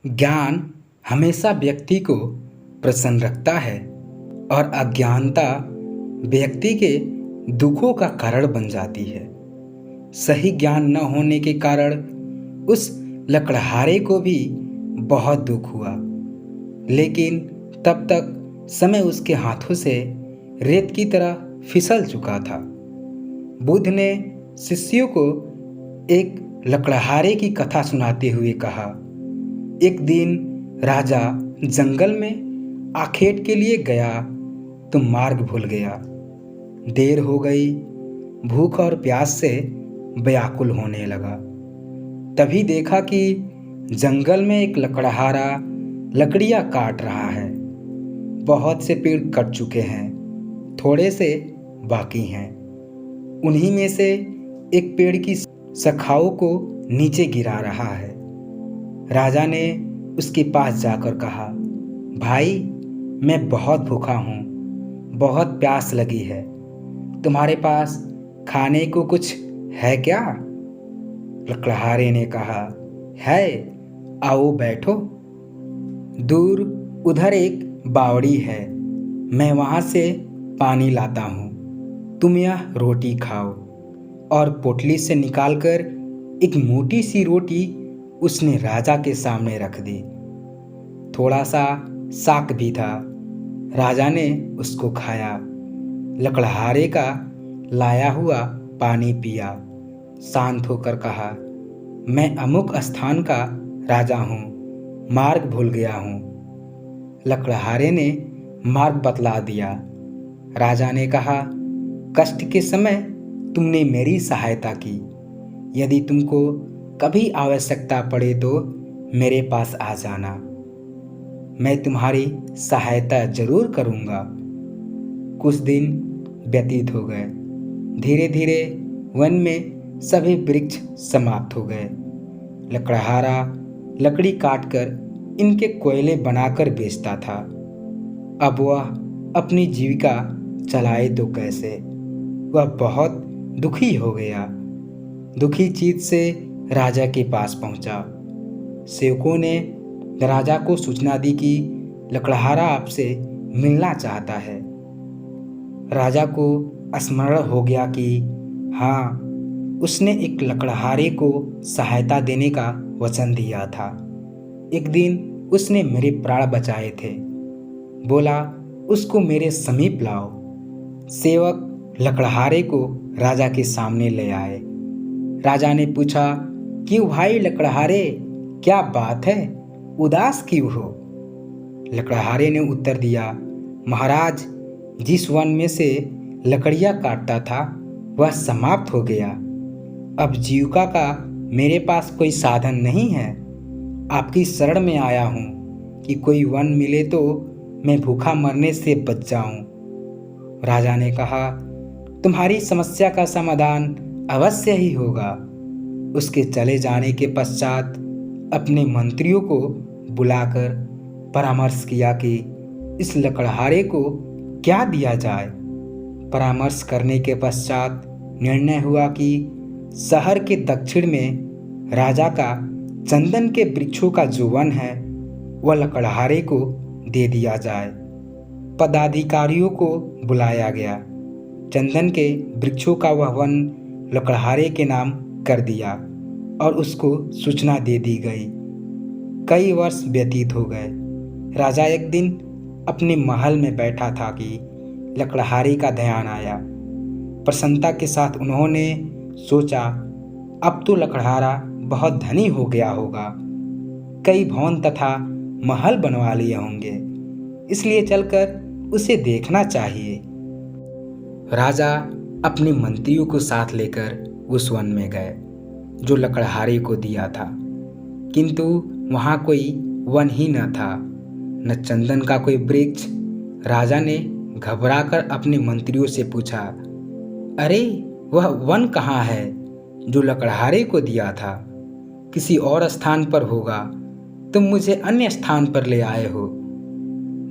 ज्ञान हमेशा व्यक्ति को प्रसन्न रखता है और अज्ञानता व्यक्ति के दुखों का कारण बन जाती है। सही ज्ञान न होने के कारण उस लकड़हारे को भी बहुत दुख हुआ, लेकिन तब तक समय उसके हाथों से रेत की तरह फिसल चुका था। बुद्ध ने शिष्यों को एक लकड़हारे की कथा सुनाते हुए कहा, एक दिन राजा जंगल में आखेट के लिए गया तो मार्ग भूल गया। देर हो गई, भूख और प्यास से व्याकुल होने लगा। तभी देखा कि जंगल में एक लकड़हारा लकड़ियां काट रहा है। बहुत से पेड़ कट चुके हैं, थोड़े से बाकी हैं। उन्हीं में से एक पेड़ की शाखाओं को नीचे गिरा रहा है। राजा ने उसके पास जाकर कहा, भाई, मैं बहुत भूखा हूँ, बहुत प्यास लगी है, तुम्हारे पास खाने को कुछ है क्या? लकड़हारे ने कहा, है, आओ बैठो। दूर उधर एक बावड़ी है, मैं वहाँ से पानी लाता हूँ, तुम यह रोटी खाओ। और पोटली से निकालकर एक मोटी सी रोटी उसने राजा के सामने रख दी। थोड़ा सा साग भी था। राजा ने उसको खाया, लकड़हारे का लाया हुआ पानी पिया, शांत होकर कहा, मैं अमुक स्थान का राजा हूँ, मार्ग भूल गया हूँ। लकड़हारे ने मार्ग बतला दिया। राजा ने कहा, कष्ट के समय तुमने मेरी सहायता की, यदि तुमको कभी आवश्यकता पड़े तो मेरे पास आ जाना, मैं तुम्हारी सहायता जरूर करूँगा। कुछ दिन व्यतीत हो गए। धीरे धीरे वन में सभी वृक्ष समाप्त हो गए। लकड़हारा लकड़ी काटकर इनके कोयले बनाकर बेचता था। अब वह अपनी जीविका चलाए तो कैसे? वह बहुत दुखी हो गया। दुखी चित्त से राजा के पास पहुंचा। सेवकों ने राजा को सूचना दी कि लकड़हारा आपसे मिलना चाहता है। राजा को स्मरण हो गया कि हाँ, उसने एक लकड़हारे को सहायता देने का वचन दिया था। एक दिन उसने मेरे प्राण बचाए थे। बोला, उसको मेरे समीप लाओ। सेवक लकड़हारे को राजा के सामने ले आए। राजा ने पूछा, क्यों भाई लकड़हारे, क्या बात है, उदास क्यों हो? लकड़हारे ने उत्तर दिया, महाराज, जिस वन में से लकड़ियां काटता था वह समाप्त हो गया। अब जीविका का मेरे पास कोई साधन नहीं है। आपकी शरण में आया हूँ कि कोई वन मिले तो मैं भूखा मरने से बच जाऊं। राजा ने कहा, तुम्हारी समस्या का समाधान अवश्य ही होगा। उसके चले जाने के पश्चात अपने मंत्रियों को बुलाकर परामर्श किया कि इस लकड़हारे को क्या दिया जाए। परामर्श करने के पश्चात निर्णय हुआ कि शहर के दक्षिण में राजा का चंदन के वृक्षों का जो वन है वह लकड़हारे को दे दिया जाए। पदाधिकारियों को बुलाया गया। चंदन के वृक्षों का वह वन लकड़हारे के नाम कर दिया और उसको सूचना दे दी गई। कई वर्ष व्यतीत हो गए। राजा एक दिन अपने महल में बैठा था कि लकड़हारे का ध्यान आया। प्रसन्नता के साथ उन्होंने सोचा, अब तो लकड़हारा बहुत धनी हो गया होगा, कई भवन तथा महल बनवा लिए होंगे, इसलिए चलकर उसे देखना चाहिए। राजा अपने मंत्रियों को साथ लेकर उस वन में गए जो लकड़हारे को दिया था, किंतु वहाँ कोई वन ही न था, न चंदन का कोई वृक्ष। राजा ने घबराकर अपने मंत्रियों से पूछा, अरे, वह वन कहाँ है जो लकड़हारे को दिया था? किसी और स्थान पर होगा, तुम मुझे अन्य स्थान पर ले आए हो।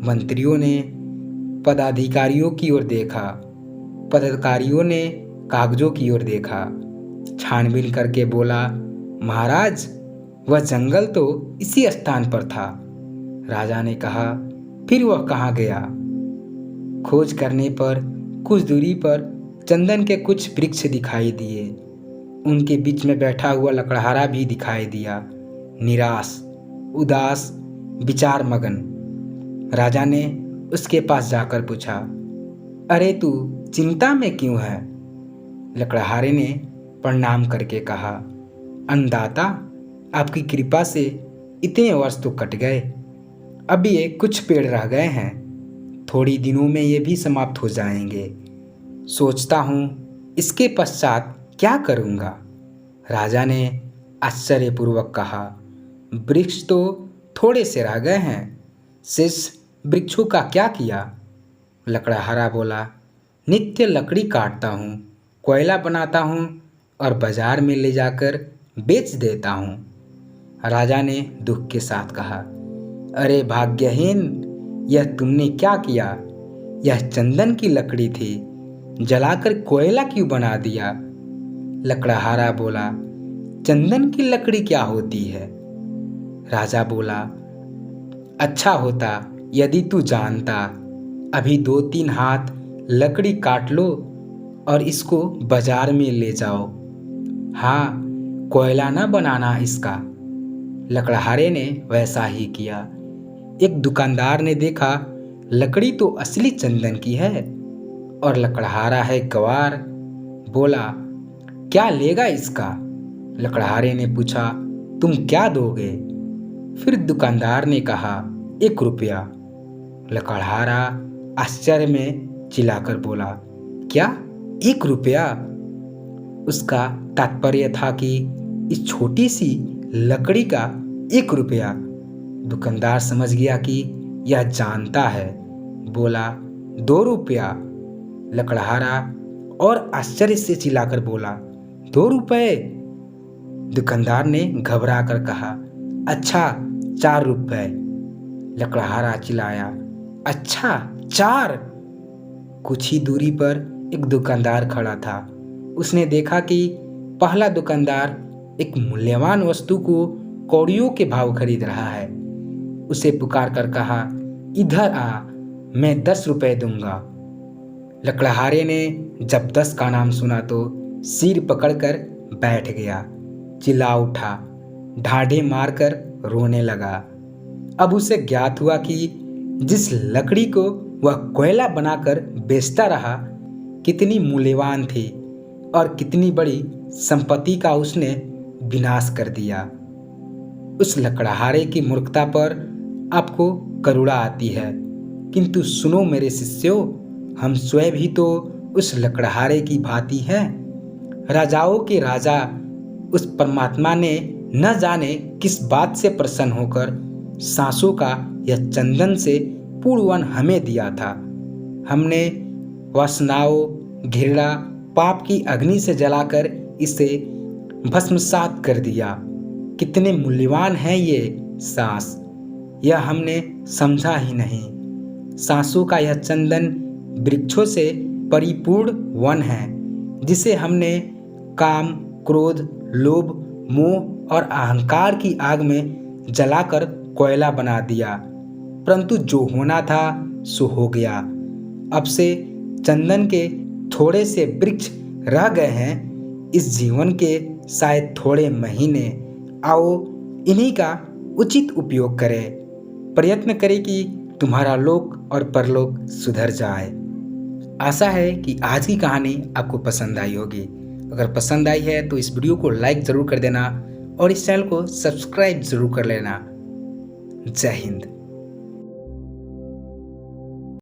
मंत्रियों ने पदाधिकारियों की ओर देखा, पदाधिकारियों ने कागजों की ओर देखा, छानबीन करके बोला, महाराज, वह जंगल तो इसी स्थान पर था। राजा ने कहा, फिर वह कहाँ गया? खोज करने पर कुछ दूरी पर चंदन के कुछ वृक्ष दिखाई दिए। उनके बीच में बैठा हुआ लकड़हारा भी दिखाई दिया, निराश, उदास, विचार मगन। राजा ने उसके पास जाकर पूछा, अरे तू चिंता में क्यों है? लकड़हारे ने प्रणाम करके कहा, अन्नदाता, आपकी कृपा से इतने वर्ष तो कट गए, अब ये कुछ पेड़ रह गए हैं, थोड़ी दिनों में ये भी समाप्त हो जाएंगे। सोचता हूँ इसके पश्चात क्या करूँगा? राजा ने आश्चर्यपूर्वक कहा, वृक्ष तो थोड़े से रह गए हैं, शेष वृक्षों का क्या किया? लकड़हारा बोला, नित्य लकड़ी काटता हूँ, कोयला बनाता हूँ और बाजार में ले जाकर बेच देता हूँ। राजा ने दुख के साथ कहा, अरे भाग्यहीन, यह तुमने क्या किया? यह चंदन की लकड़ी थी, जलाकर कोयला क्यों बना दिया? लकड़हारा बोला, चंदन की लकड़ी क्या होती है? राजा बोला, अच्छा होता यदि तू जानता। अभी 2-3 हाथ लकड़ी काट लो और इसको बाजार में ले जाओ। हाँ, कोयला न बनाना इसका। लकड़हारे ने वैसा ही किया। एक दुकानदार ने देखा लकड़ी तो असली चंदन की है और लकड़हारा है गवार। बोला, क्या लेगा इसका? लकड़हारे ने पूछा, तुम क्या दोगे? फिर दुकानदार ने कहा, 1 रुपया। लकड़हारा आश्चर्य में चिल्लाकर बोला, क्या 1 रुपया? उसका तात्पर्य था कि इस छोटी सी लकड़ी का 1 रुपया। दुकानदार समझ गया कि यह जानता है। बोला, 2 रुपया। लकड़हारा और आश्चर्य से चिल्लाकर बोला, 2 रुपये? दुकानदार ने घबरा कर कहा, अच्छा 4 रुपये। लकड़हारा चिल्लाया, अच्छा 4? कुछ ही दूरी पर एक दुकानदार खड़ा था। उसने देखा कि पहला दुकानदार एक मूल्यवान वस्तु को कौड़ियों के भाव खरीद रहा है। उसे पुकार कर कहा, इधर आ, मैं 10 रुपये दूंगा। लकड़हारे ने जब 10 का नाम सुना तो सिर पकड़कर बैठ गया, चिल्ला उठा, ढाढ़े मारकर रोने लगा। अब उसे ज्ञात हुआ कि जिस लकड़ी को वह कोयला बनाकर बेचता रहा कितनी मूल्यवान थी और कितनी बड़ी संपत्ति का उसने विनाश कर दिया। उस लकड़हारे की मूर्खता पर आपको करुणा आती है, किंतु सुनो मेरे शिष्यों, हम स्वयं भी तो उस लकड़हारे की भांति हैं। राजाओं के राजा उस परमात्मा ने न जाने किस बात से प्रसन्न होकर सांसों का यह चंदन से पूर्ण वन हमें दिया था। हमने वासनाओं, घृणा, पाप की अग्नि से जलाकर इसे भस्मसात कर दिया। कितने मूल्यवान है ये सांस, यह हमने समझा ही नहीं। सांसों का यह चंदन वृक्षों से परिपूर्ण वन है, जिसे हमने काम, क्रोध, लोभ, मोह और अहंकार की आग में जलाकर कोयला बना दिया। परंतु जो होना था सो हो गया। अब से चंदन के थोड़े से वृक्ष रह गए हैं। इस जीवन के शायद थोड़े महीने, आओ इन्हीं का उचित उपयोग करें। प्रयत्न करें कि तुम्हारा लोक और परलोक सुधर जाए। आशा है कि आज की कहानी आपको पसंद आई होगी। अगर पसंद आई है तो इस वीडियो को लाइक ज़रूर कर देना और इस चैनल को सब्सक्राइब ज़रूर कर लेना। जय हिंद।